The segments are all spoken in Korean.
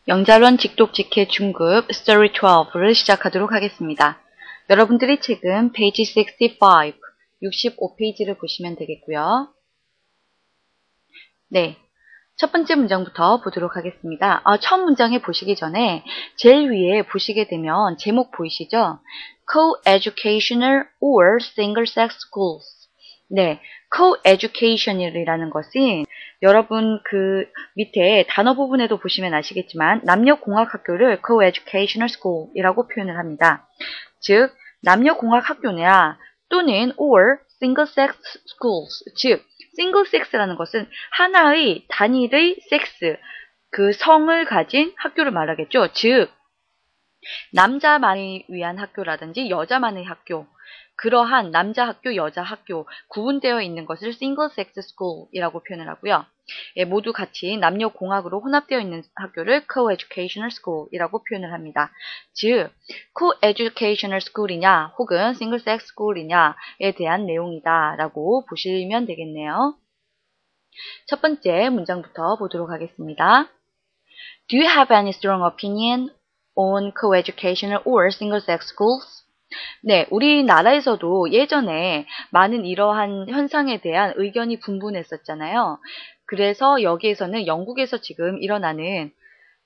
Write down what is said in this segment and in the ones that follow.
영자론 직독직해 중급 Story 12를 시작하도록 하겠습니다. 여러분들이 책은 페이지 65페이지를 보시면 되겠고요. 네, 첫 번째 문장부터 보도록 하겠습니다. 첫 문장에 보시기 전에 제일 위에 보시게 되면 제목 보이시죠? Co-educational or single-sex schools. 네, co-education이라는 것은 여러분 그 밑에 단어 부분에도 보시면 아시겠지만 남녀공학학교를 co-educational school이라고 표현을 합니다. 즉, 남녀공학학교냐 또는 or single-sex schools, 즉 싱글섹스라는 것은 하나의 단일의 섹스, 그 성을 가진 학교를 말하겠죠. 즉, 남자만을 위한 학교라든지 여자만의 학교, 그러한 남자 학교, 여자 학교 구분되어 있는 것을 싱글섹스 스쿨이라고 표현을 하고요. 예, 모두 같이 남녀공학으로 혼합되어 있는 학교를 co-educational school이라고 표현을 합니다. 즉, co-educational school이냐 혹은 single-sex school이냐에 대한 내용이다 라고 보시면 되겠네요. 첫 번째 문장부터 보도록 하겠습니다. Do you have any strong opinion on co-educational or single-sex schools? 네, 우리나라에서도 예전에 많은 이러한 현상에 대한 의견이 분분했었잖아요. 그래서 여기에서는 영국에서 지금 일어나는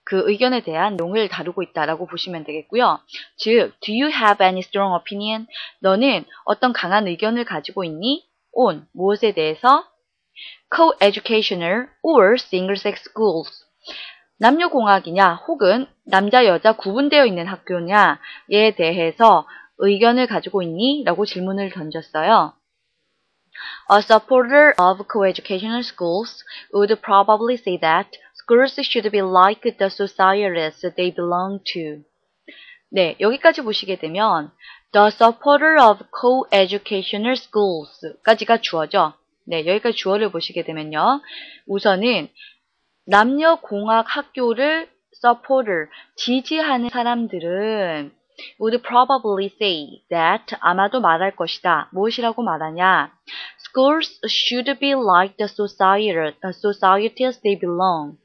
그 의견에 대한 내용을 다루고 있다라고 보시면 되겠고요. 즉, do you have any strong opinion? 너는 어떤 강한 의견을 가지고 있니? on, 무엇에 대해서? co-educational or single-sex schools. 남녀공학이냐 혹은 남자 여자 구분되어 있는 학교냐에 대해서 의견을 가지고 있니? 라고 질문을 던졌어요. A supporter of co-educational schools would probably say that schools should be like the societies they belong to. 네, 여기까지 보시게 되면 The supporter of co-educational schools 까지가 주어죠. 네, 여기까지 주어를 보시게 되면요. 우선은 남녀공학 학교를 supporter, 지지하는 사람들은 would probably say that, 아마도 말할 것이다. 무엇이라고 말하냐? Schools should be like the societies they belong.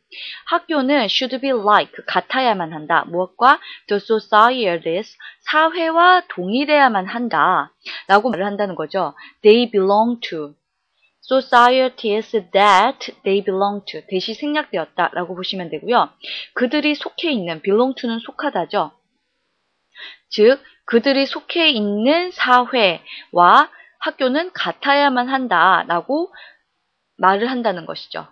학교는 should be like, 같아야만 한다. 무엇과? The societies, 사회와 동일해야만 한다. 라고 말을 한다는 거죠. They belong to. societies that they belong to. 대시 생략되었다. 라고 보시면 되고요. 그들이 속해 있는, belong to는 속하다죠. 즉, 그들이 속해 있는 사회와 학교는 같아야만 한다라고 말을 한다는 것이죠.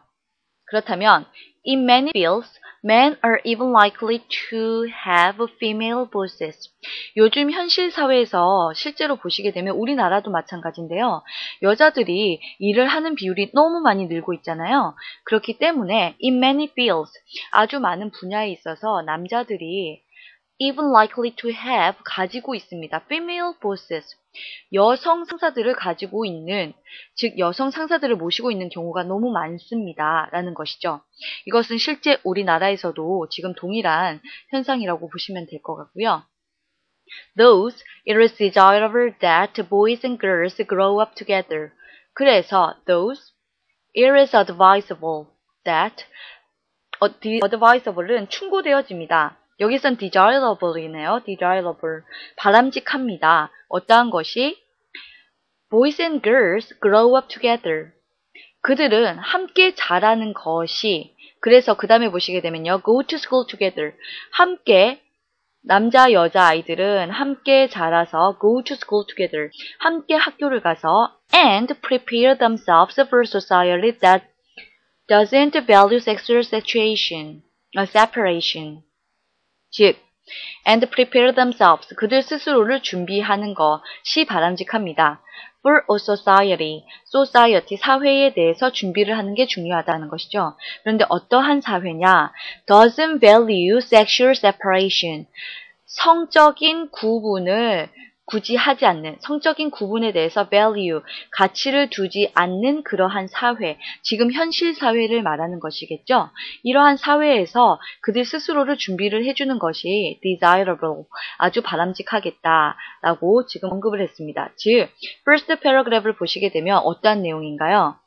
그렇다면, in many fields, men are even likely to have female bosses. 요즘 현실 사회에서 실제로 보시게 되면 우리나라도 마찬가지인데요. 여자들이 일을 하는 비율이 너무 많이 늘고 있잖아요. 그렇기 때문에 in many fields, 아주 많은 분야에 있어서 남자들이 even likely to have, 가지고 있습니다. female bosses, 여성 상사들을 가지고 있는, 즉 여성 상사들을 모시고 있는 경우가 너무 많습니다. 라는 것이죠. 이것은 실제 우리나라에서도 지금 동일한 현상이라고 보시면 될 것 같고요. Thus, it is desirable that boys and girls grow up together. 그래서, thus, it is advisable that, advisable은 충고되어집니다. 여기선 desirable이네요. desirable. 바람직합니다. 어떠한 것이? Boys and girls grow up together. 그들은 함께 자라는 것이, 그래서 그 다음에 보시게 되면요. go to school together. 함께, 남자, 여자 아이들은 함께 자라서 go to school together. 함께 학교를 가서 and prepare themselves for a society that doesn't value sexual separation. 즉, and prepare themselves, 그들 스스로를 준비하는 것이 바람직합니다. For a society, 사회에 대해서 준비를 하는 게 중요하다는 것이죠. 그런데 어떠한 사회냐? Doesn't value sexual separation, 성적인 구분을 굳이 하지 않는, 성적인 구분에 대해서 value, 가치를 두지 않는 그러한 사회, 지금 현실 사회를 말하는 것이겠죠. 이러한 사회에서 그들 스스로를 준비를 해주는 것이 desirable, 아주 바람직하겠다라고 지금 언급을 했습니다. 즉, first paragraph를 보시게 되면 어떠한 내용인가요?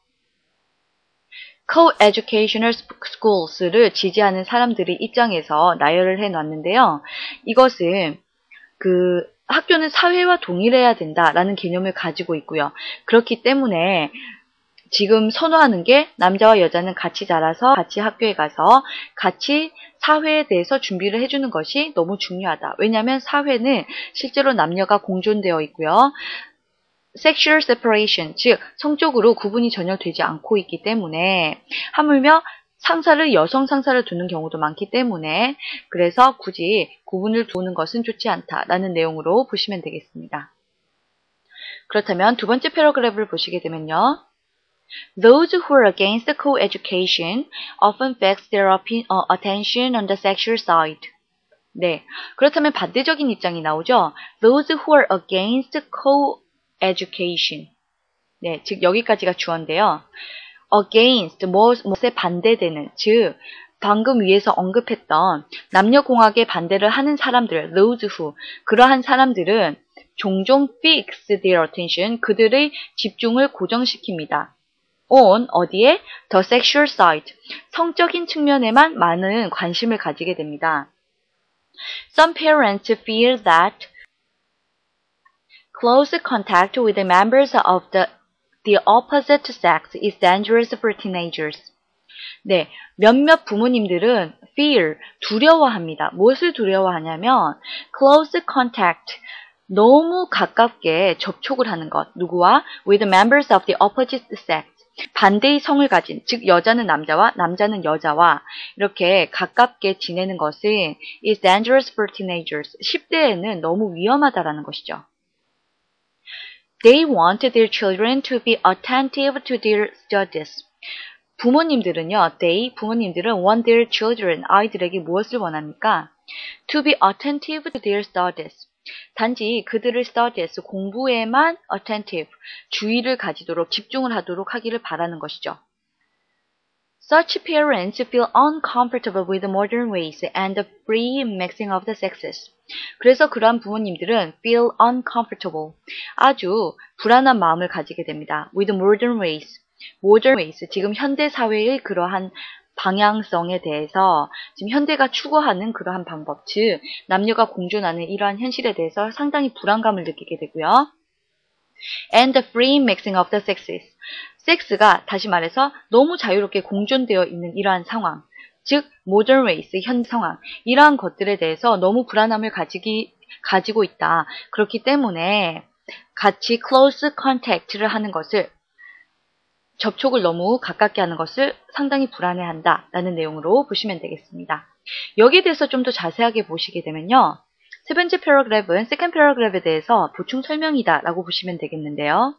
co-educational schools를 지지하는 사람들의 입장에서 나열을 해놨는데요. 이것은 학교는 사회와 동일해야 된다라는 개념을 가지고 있고요. 그렇기 때문에 지금 선호하는 게 남자와 여자는 같이 자라서 같이 학교에 가서 같이 사회에 대해서 준비를 해주는 것이 너무 중요하다. 왜냐하면 사회는 실제로 남녀가 공존되어 있고요. sexual separation, 즉 성적으로 구분이 전혀 되지 않고 있기 때문에 하물며 여성 상사를 두는 경우도 많기 때문에 그래서 굳이 구분을 두는 것은 좋지 않다라는 내용으로 보시면 되겠습니다. 그렇다면 두 번째 패러그래프를 보시게 되면요. Those who are against co-education often fix their attention on the sexual side. 네, 그렇다면 반대적인 입장이 나오죠. Those who are against co-education. 네, 즉 여기까지가 주어인데요. against, 무엇에 반대되는, 즉 방금 위에서 언급했던 남녀공학에 반대를 하는 사람들, those who, 그러한 사람들은 종종 fix their attention, 그들의 집중을 고정시킵니다. on, 어디에? the sexual side, 성적인 측면에만 많은 관심을 가지게 됩니다. Some parents fear that close contact with the members of the opposite sex is dangerous for teenagers. 네, 몇몇 부모님들은 fear, 두려워합니다. 무엇을 두려워하냐면 close contact, 너무 가깝게 접촉을 하는 것. 누구와? with the members of the opposite sex. 반대의 성을 가진, 즉 여자는 남자와 남자는 여자와 이렇게 가깝게 지내는 것은 is dangerous for teenagers. 10대에는 너무 위험하다라는 것이죠. They want their children to be attentive to their studies. 부모님들은 want their children, 아이들에게 무엇을 원합니까? To be attentive to their studies. 단지 그들의 studies, 공부에만 attentive, 주의를 가지도록, 집중을 하도록 하기를 바라는 것이죠. Such parents feel uncomfortable with modern ways and the free mixing of the sexes. 그래서 그러한 부모님들은 feel uncomfortable, 아주 불안한 마음을 가지게 됩니다. with modern ways. modern ways, 지금 현대 사회의 그러한 방향성에 대해서 지금 현대가 추구하는 그러한 방법, 즉 남녀가 공존하는 이러한 현실에 대해서 상당히 불안감을 느끼게 되고요. And the free mixing of the sexes. 섹스가 다시 말해서 너무 자유롭게 공존되어 있는 이러한 상황, 즉 modern ways, 현 상황, 이러한 것들에 대해서 너무 불안함을 가지고 있다. 그렇기 때문에 같이 close contact를 하는 것을, 접촉을 너무 가깝게 하는 것을 상당히 불안해한다라는 내용으로 보시면 되겠습니다. 여기에 대해서 좀 더 자세하게 보시게 되면요. 세 번째 패러그래프는 second paragraph에 대해서 보충 설명이다라고 보시면 되겠는데요.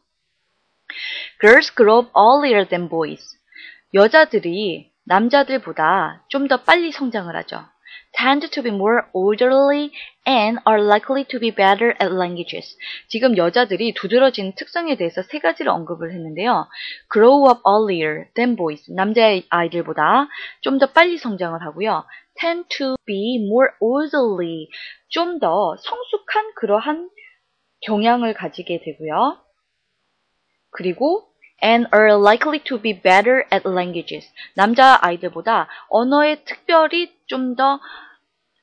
Girls grow up earlier than boys. 여자들이 남자들보다 좀 더 빨리 성장을 하죠. Tend to be more orderly and are likely to be better at languages. 지금 여자들이 두드러진 특성에 대해서 세 가지를 언급을 했는데요. Grow up earlier than boys. 남자아이들보다 좀 더 빨리 성장을 하고요. Tend to be more orderly. 좀 더 성숙한 그러한 경향을 가지게 되고요. 그리고 and are likely to be better at languages. 남자아이들보다 언어에 특별히 좀 더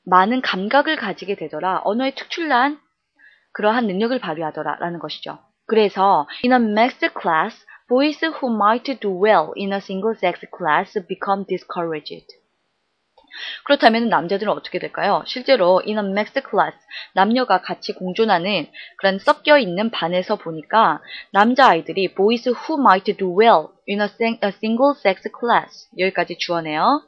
많은 감각을 가지게 되더라. 언어에 특출난 그러한 능력을 발휘하더라라는 것이죠. 그래서 in a mixed class, boys who might do well in a single-sex class become discouraged. 그렇다면 남자들은 어떻게 될까요? 실제로 in a mixed class, 남녀가 같이 공존하는 그런 섞여 있는 반에서 보니까 남자아이들이 boys who might do well in a single-sex class, 여기까지 주어네요.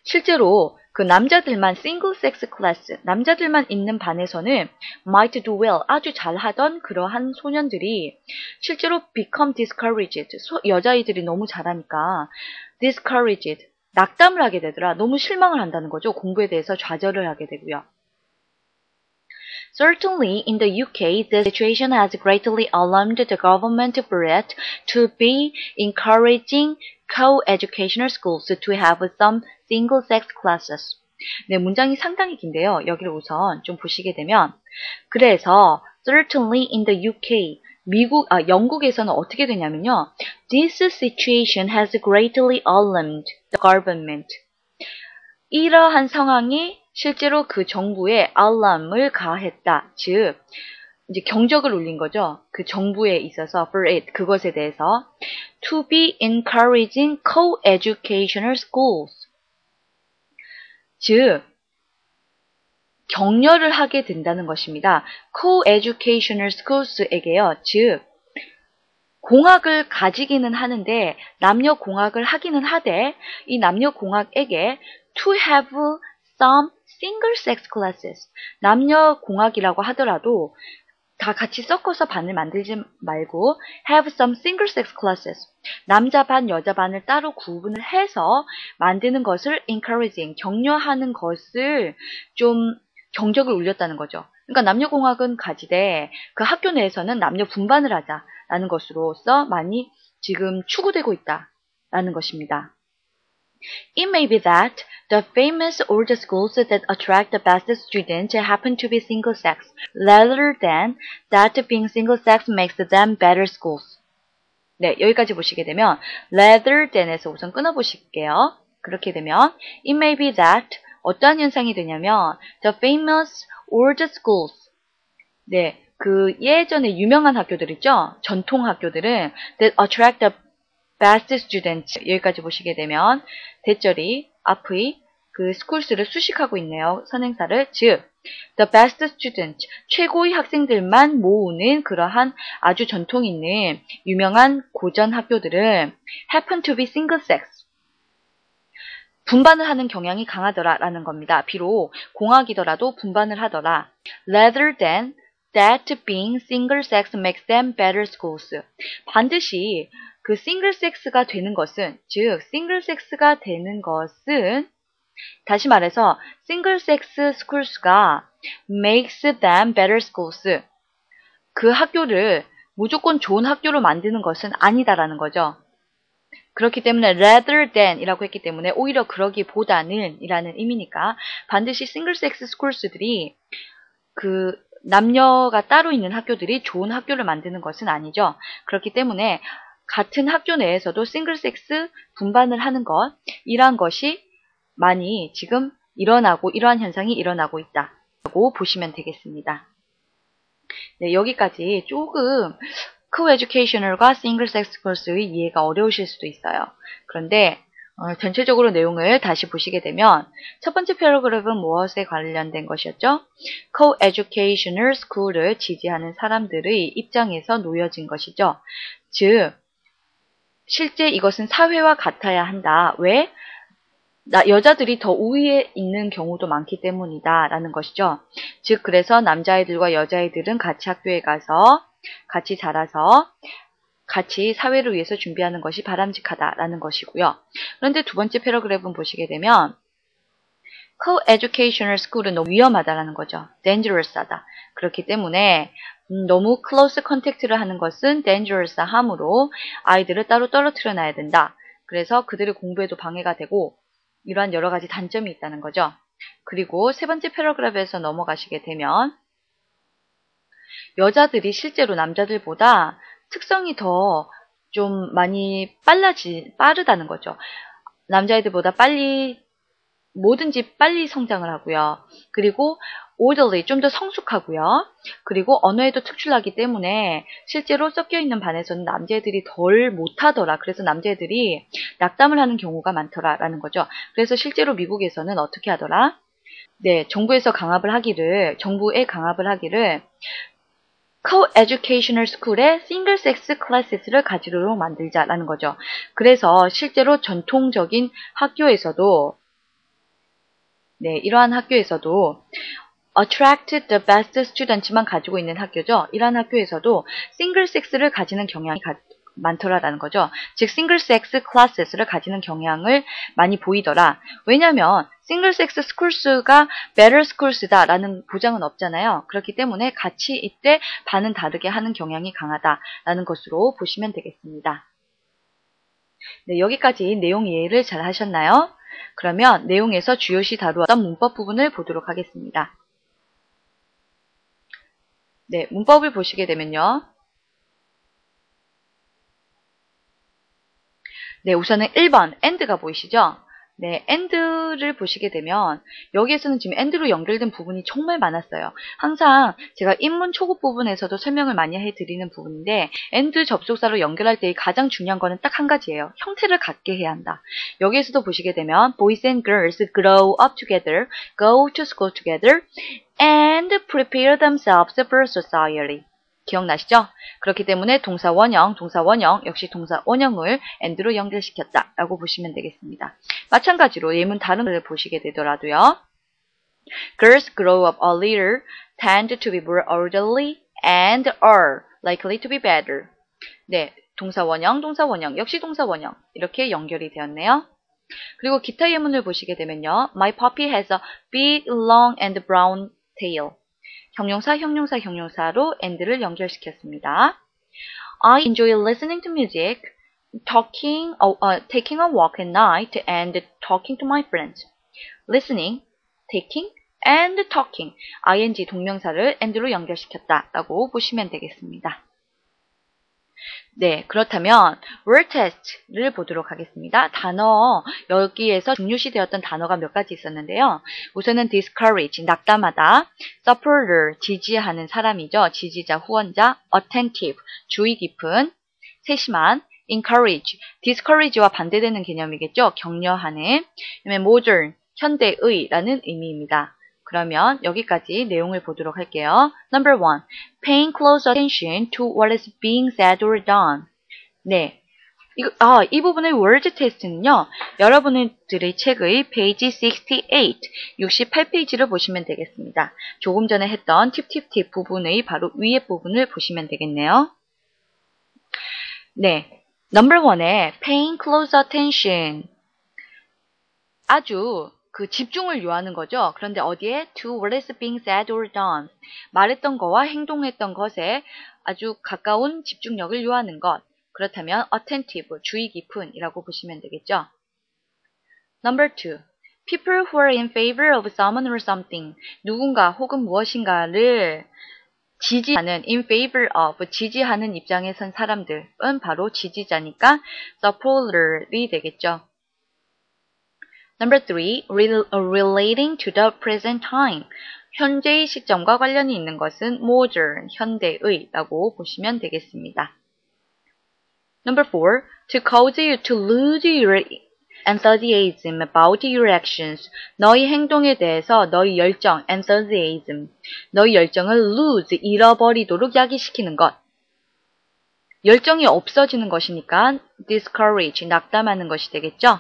실제로 그 남자들만 single-sex class, 남자들만 있는 반에서는 might do well, 아주 잘하던 그러한 소년들이 실제로 become discouraged, 여자아이들이 너무 잘하니까 discouraged, 낙담을 하게 되더라. 너무 실망을 한다는 거죠. 공부에 대해서 좌절을 하게 되고요. Certainly, in the UK, the situation has greatly alarmed the government for it to be encouraging co-educational schools to have some single-sex classes. 네, 문장이 상당히 긴데요. 여기를 우선 좀 보시게 되면, 그래서 certainly in the UK, 영국에서는 어떻게 되냐면요. This situation has greatly alarmed the government. 이러한 상황이 실제로 그 정부에 alarm을 가했다. 즉, 이제 경적을 울린 거죠. 그 정부에 있어서 for it, 그것에 대해서 to be encouraging co-educational schools. 즉, 격려를 하게 된다는 것입니다. co-educational schools에게요. 즉, 공학을 가지기는 하는데 남녀 공학을 하기는 하되 이 남녀 공학에게 to have some single sex classes. 남녀 공학이라고 하더라도 다 같이 섞어서 반을 만들지 말고 have some single sex classes. 남자 반, 여자 반을 따로 구분을 해서 만드는 것을 encouraging, 격려하는 것을 좀 경적을 울렸다는 거죠. 그러니까 남녀공학은 가지되 그 학교 내에서는 남녀 분반을 하자라는 것으로서 많이 지금 추구되고 있다라는 것입니다. It may be that the famous old schools that attract the best students happen to be single-sex, rather than that being single-sex makes them better schools. 네, 여기까지 보시게 되면 rather than에서 우선 끊어보실게요. 그렇게 되면 it may be that 어떠한 현상이 되냐면 the famous old schools. 네, 그 예전에 유명한 학교들 있죠? 전통 학교들은 that attract the best students. 여기까지 보시게 되면 대절이 앞의 그 schools,를 수식하고 있네요. 선행사를. 즉, the best student, 최고의 학생들만 모으는 그러한 아주 전통 있는 유명한 고전 학교들은 happen to be single sex. 분반을 하는 경향이 강하더라라는 겁니다. 비록 공학이더라도 분반을 하더라. Rather than that being single sex makes them better schools. 반드시 그 싱글 섹스가 되는 것은, 즉 싱글 섹스가 되는 것은 다시 말해서 싱글 섹스 스쿨스가 makes them better schools. 그 학교를 무조건 좋은 학교로 만드는 것은 아니다라는 거죠. 그렇기 때문에 rather than 이라고 했기 때문에 오히려 그러기보다는 이라는 의미니까 반드시 싱글 섹스 스쿨스들이 그 남녀가 따로 있는 학교들이 좋은 학교를 만드는 것은 아니죠. 그렇기 때문에 같은 학교 내에서도 싱글 섹스 분반을 하는 것, 이러한 것이 많이 지금 일어나고 이러한 현상이 일어나고 있다고 보시면 되겠습니다. 네, 여기까지 조금 co-educational과 single sex course의 이해가 어려우실 수도 있어요. 그런데 전체적으로 내용을 다시 보시게 되면 첫 번째 패러그래프는 무엇에 관련된 것이었죠? co-educational school을 지지하는 사람들의 입장에서 놓여진 것이죠. 즉, 실제 이것은 사회와 같아야 한다. 왜? 여자들이 더 우위에 있는 경우도 많기 때문이다 라는 것이죠. 즉 그래서 남자아이들과 여자아이들은 같이 학교에 가서 같이 자라서 같이 사회를 위해서 준비하는 것이 바람직하다라는 것이고요. 그런데 두 번째 패러그래프는 보시게 되면 co-educational school은 너무 위험하다라는 거죠. dangerous하다. 그렇기 때문에 너무 close contact를 하는 것은 dangerous 하므로 아이들을 따로 떨어뜨려 놔야 된다. 그래서 그들의 공부에도 방해가 되고 이러한 여러 가지 단점이 있다는 거죠. 그리고 세 번째 패러그래프에서 넘어가시게 되면 여자들이 실제로 남자들보다 특성이 더 좀 많이 빠르다는 거죠. 남자애들보다 뭐든지 빨리 성장을 하고요. 그리고 orderly, 좀 더 성숙하고요. 그리고 언어에도 특출나기 때문에 실제로 섞여있는 반에서는 남자애들이 덜 못하더라. 그래서 남자애들이 낙담을 하는 경우가 많더라라는 거죠. 그래서 실제로 미국에서는 어떻게 하더라? 네, 정부에 강압을 하기를 co-educational school에 single sex classes를 가지도록 만들자라는 거죠. 그래서 실제로 전통적인 학교에서도 이러한 학교에서도 attract the best students만 가지고 있는 학교죠. 이러한 학교에서도 싱글 섹스를 가지는 경향이 많더라라는 거죠. 즉 싱글 섹스 클래스를 가지는 경향을 많이 보이더라. 왜냐하면 싱글 섹스 스쿨스가 better schools다라는 보장은 없잖아요. 그렇기 때문에 같이 이때 반은 다르게 하는 경향이 강하다라는 것으로 보시면 되겠습니다. 네, 여기까지 내용 이해를 잘 하셨나요? 그러면 내용에서 주요시 다루었던 문법 부분을 보도록 하겠습니다. 네, 문법을 보시게 되면요. 네, 우선은 1번 and가 보이시죠? 네, and를 보시게 되면 여기에서는 지금 and로 연결된 부분이 정말 많았어요. 항상 제가 입문 초급 부분에서도 설명을 많이 해드리는 부분인데 and 접속사로 연결할 때 가장 중요한 거는 딱 한 가지예요. 형태를 갖게 해야 한다. 여기에서도 보시게 되면 boys and girls grow up together, go to school together, and prepare themselves for society. 기억나시죠? 그렇기 때문에 동사 원형 역시 동사 원형을 and로 연결시켰다 라고 보시면 되겠습니다. 마찬가지로 예문 다른 걸 보시게 되더라도요. Girls grow up earlier, tend to be more orderly, and are likely to be better. 네, 동사 원형 역시 동사 원형 이렇게 연결이 되었네요. 그리고 기타 예문을 보시게 되면요. My puppy has a big, long and brown tail. 형용사로 and를 연결시켰습니다. I enjoy listening to music, taking a walk at night, and talking to my friends. Listening, taking, and talking. ing 동명사를 and로 연결시켰다라고 보시면 되겠습니다. 네, 그렇다면 word test를 보도록 하겠습니다. 단어, 여기에서 중요시되었던 단어가 몇 가지 있었는데요. 우선은 discourage, 낙담하다, supporter, 지지하는 사람이죠. 지지자, 후원자, attentive, 주의 깊은, 세심한, encourage, discourage와 반대되는 개념이겠죠. 격려하는, modern, 현대의라는 의미입니다. 그러면 여기까지 내용을 보도록 할게요. Number 1. Paying close attention to what is being said or done. 네. 이 부분의 word test는요. 여러분들의 책의 페이지 68페이지를 보시면 되겠습니다. 조금 전에 했던 팁 부분의 바로 위에 부분을 보시면 되겠네요. 네. Number 1에 paying close attention. 아주 그 집중을 요하는 거죠. 그런데 어디에? To what is being said or done. 말했던 거와 행동했던 것에 아주 가까운 집중력을 요하는 것. 그렇다면 attentive, 주의 깊은이라고 보시면 되겠죠. Number 2. People who are in favor of someone or something. 누군가 혹은 무엇인가를 지지하는, in favor of, 지지하는 입장에 선 사람들은 바로 지지자니까 supporter이 되겠죠. Number 3, relating to the present time. 현재의 시점과 관련이 있는 것은 modern, 현대의라고 보시면 되겠습니다. Number 4, to cause you to lose your enthusiasm about your actions. 너희 행동에 대해서 너희 열정, enthusiasm, 너희 열정을 lose, 잃어버리도록 야기시키는 것. 열정이 없어지는 것이니까 discourage, 낙담하는 것이 되겠죠.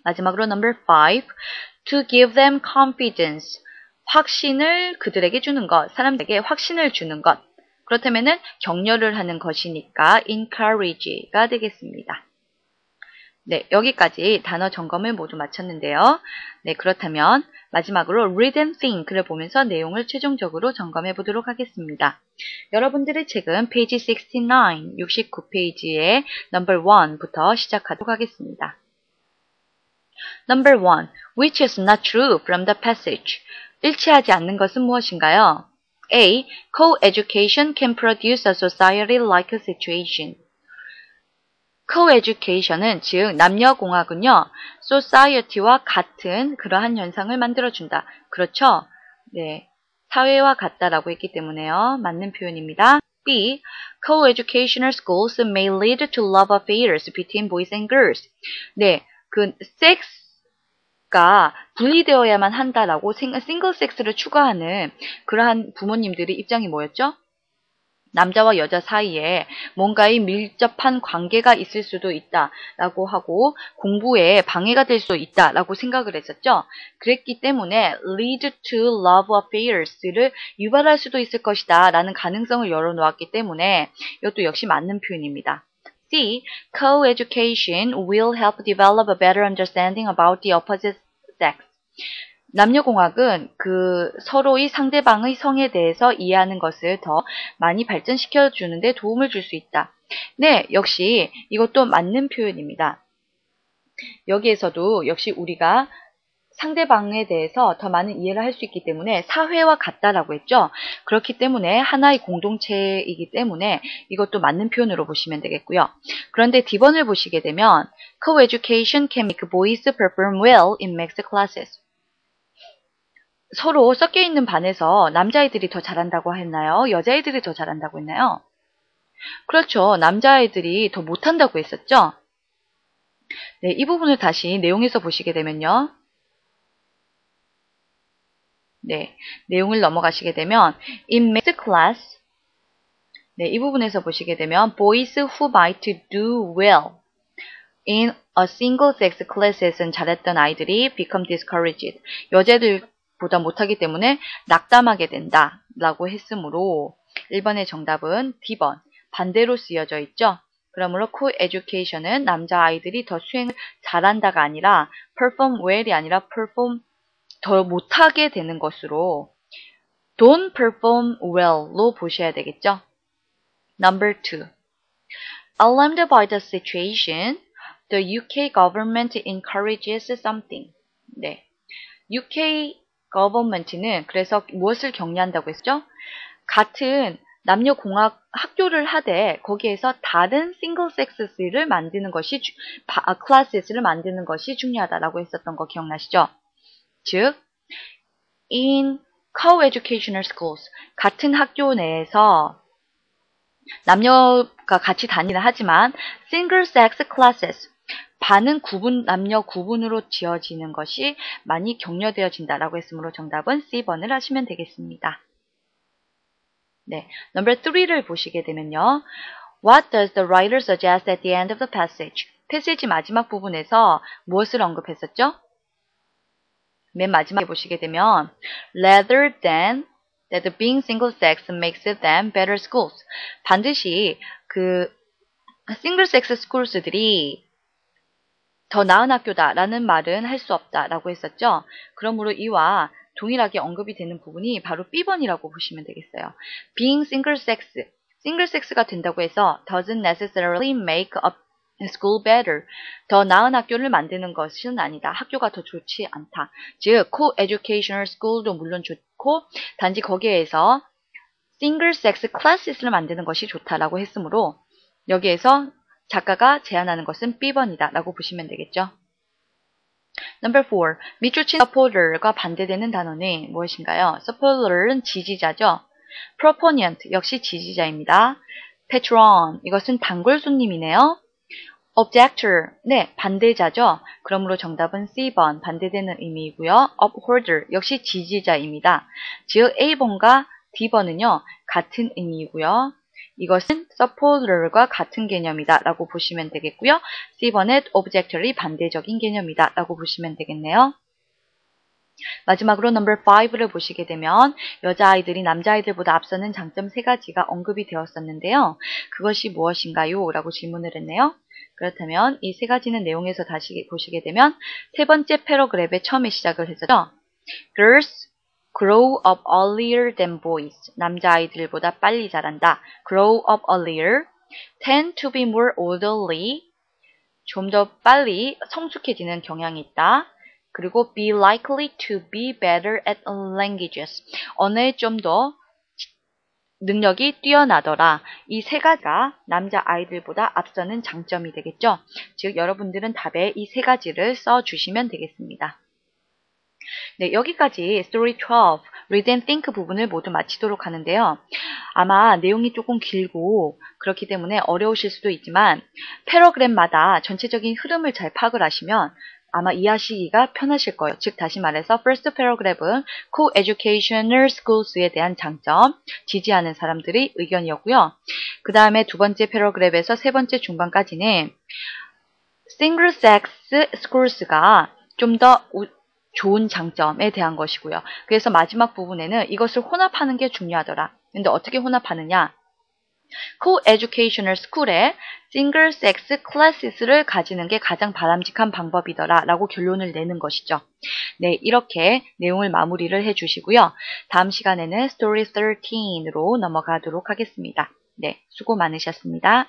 마지막으로 number 5, to give them confidence, 확신을 그들에게 주는 것, 사람들에게 확신을 주는 것. 그렇다면은 격려를 하는 것이니까 encourage가 되겠습니다. 네, 여기까지 단어 점검을 모두 마쳤는데요. 네, 그렇다면 마지막으로 read and think를 보면서 내용을 최종적으로 점검해 보도록 하겠습니다. 여러분들의 책은 페이지 69페이지의 number 1부터 시작하도록 하겠습니다. Number 1. Which is not true from the passage? 일치하지 않는 것은 무엇인가요? A. Co-education can produce a society-like situation. Co-education은 즉 남녀공학은요. society와 같은 그러한 현상을 만들어준다. 그렇죠? 네, 사회와 같다라고 했기 때문에요. 맞는 표현입니다. B. Co-educational schools may lead to love affairs between boys and girls. 네, 그 섹스가 분리되어야만 한다라고 싱글 섹스를 추구하는 그러한 부모님들의 입장이 뭐였죠? 남자와 여자 사이에 뭔가의 밀접한 관계가 있을 수도 있다라고 하고 공부에 방해가 될 수도 있다라고 생각을 했었죠. 그랬기 때문에 lead to love affairs를 유발할 수도 있을 것이다 라는 가능성을 열어놓았기 때문에 이것도 역시 맞는 표현입니다. C. Co-education will help develop a better understanding about the opposite sex. 남녀공학은 그 서로의 상대방의 성에 대해서 이해하는 것을 더 많이 발전시켜 주는데 도움을 줄 수 있다. 네, 역시 이것도 맞는 표현입니다. 여기에서도 역시 우리가 상대방에 대해서 더 많은 이해를 할 수 있기 때문에 사회와 같다라고 했죠. 그렇기 때문에 하나의 공동체이기 때문에 이것도 맞는 표현으로 보시면 되겠고요. 그런데 D번을 보시게 되면 Co-education can make boys perform well in mixed classes. 서로 섞여 있는 반에서 남자아이들이 더 잘한다고 했나요? 여자아이들이 더 잘한다고 했나요? 그렇죠. 남자아이들이 더 못한다고 했었죠. 네, 이 부분을 다시 내용에서 보시게 되면요. 네, 내용을 넘어가시게 되면 in mixed class, 네, 이 부분에서 보시게 되면 boys who might do well in a single-sex class에서는 잘했던 아이들이 become discouraged, 여자들보다 못하기 때문에 낙담하게 된다 라고 했으므로 1번의 정답은 D번, 반대로 쓰여져 있죠. 그러므로 co-education은 남자아이들이 더 수행을 잘한다가 아니라 perform well이 아니라 perform 더 못하게 되는 것으로 don't perform well로 보셔야 되겠죠. Number 2. Alarmed by the situation, the UK government encourages something. 네, UK government는 그래서 무엇을 격려한다고 했죠? 같은 남녀 공학 학교를 하되 거기에서 다른 싱글 섹스를 만드는 것이 클래스를 만드는 것이 중요하다라고 했었던 거 기억나시죠? 즉, in co-educational schools, 같은 학교 내에서 남녀가 같이 다니는 하지만 single sex classes, 반은 남녀 구분으로 지어지는 것이 많이 격려되어진다라고 했으므로 정답은 C번을 하시면 되겠습니다. 네, number 3를 보시게 되면요. What does the writer suggest at the end of the passage? 패시지 마지막 부분에서 무엇을 언급했었죠? 맨 마지막에 보시게 되면 rather than that being single-sex makes them better schools. 반드시 그 single-sex schools,들이 더 나은 학교다라는 말은 할 수 없다라고 했었죠. 그러므로 이와 동일하게 언급이 되는 부분이 바로 B번이라고 보시면 되겠어요. being single-sex가 된다고 해서 doesn't necessarily make a school better. 더 나은 학교를 만드는 것은 아니다. 학교가 더 좋지 않다. 즉, co-educational school도 물론 좋고 단지 거기에서 single-sex classes를 만드는 것이 좋다라고 했으므로 여기에서 작가가 제안하는 것은 B번이다 라고 보시면 되겠죠. Number 4. 밑줄 친 supporter과 반대되는 단어는 무엇인가요? supporter는 지지자죠. proponent 역시 지지자입니다. patron 이것은 단골 손님이네요. objector, 네, 반대자죠. 그러므로 정답은 C번, 반대되는 의미이고요. upholder, 역시 지지자입니다. 즉 A번과 D번은요, 같은 의미이고요. 이것은 supporter과 같은 개념이다 라고 보시면 되겠고요. C번의 objector이 반대적인 개념이다 라고 보시면 되겠네요. 마지막으로 number 5를 보시게 되면 여자아이들이 남자아이들보다 앞서는 장점 3가지가 언급이 되었었는데요. 그것이 무엇인가요? 라고 질문을 했네요. 그렇다면 이 3가지는 내용에서 다시 보시게 되면 3번째 패러그랩의 처음에 시작을 했었죠. Girls grow up earlier than boys. 남자아이들보다 빨리 자란다. grow up earlier. tend to be more orderly. 좀 더 빨리 성숙해지는 경향이 있다. 그리고 be likely to be better at languages. 언어에 좀 더 능력이 뛰어나더라. 이 3가지가 남자아이들보다 앞서는 장점이 되겠죠. 즉 여러분들은 답에 이 3가지를 써주시면 되겠습니다. 네, 여기까지 Story 12, Read and Think 부분을 모두 마치도록 하는데요. 아마 내용이 조금 길고 그렇기 때문에 어려우실 수도 있지만 패러그램마다 전체적인 흐름을 잘 파악을 하시면 아마 이해하시기가 편하실 거예요. 즉 다시 말해서 first paragraph은 co-educational schoos에 대한 장점, 지지하는 사람들의 의견이었고요. 그 다음에 두 번째 패러그래프에서 세 번째 중반까지는 single-sex schools,가 좀 더 좋은 장점에 대한 것이고요. 그래서 마지막 부분에는 이것을 혼합하는 게 중요하더라. 근데 어떻게 혼합하느냐? co-educational school에 single-sex classes를 가지는 게 가장 바람직한 방법이더라 라고 결론을 내는 것이죠. 네, 이렇게 내용을 마무리를 해주시고요. 다음 시간에는 Story 13으로 넘어가도록 하겠습니다. 네, 수고 많으셨습니다.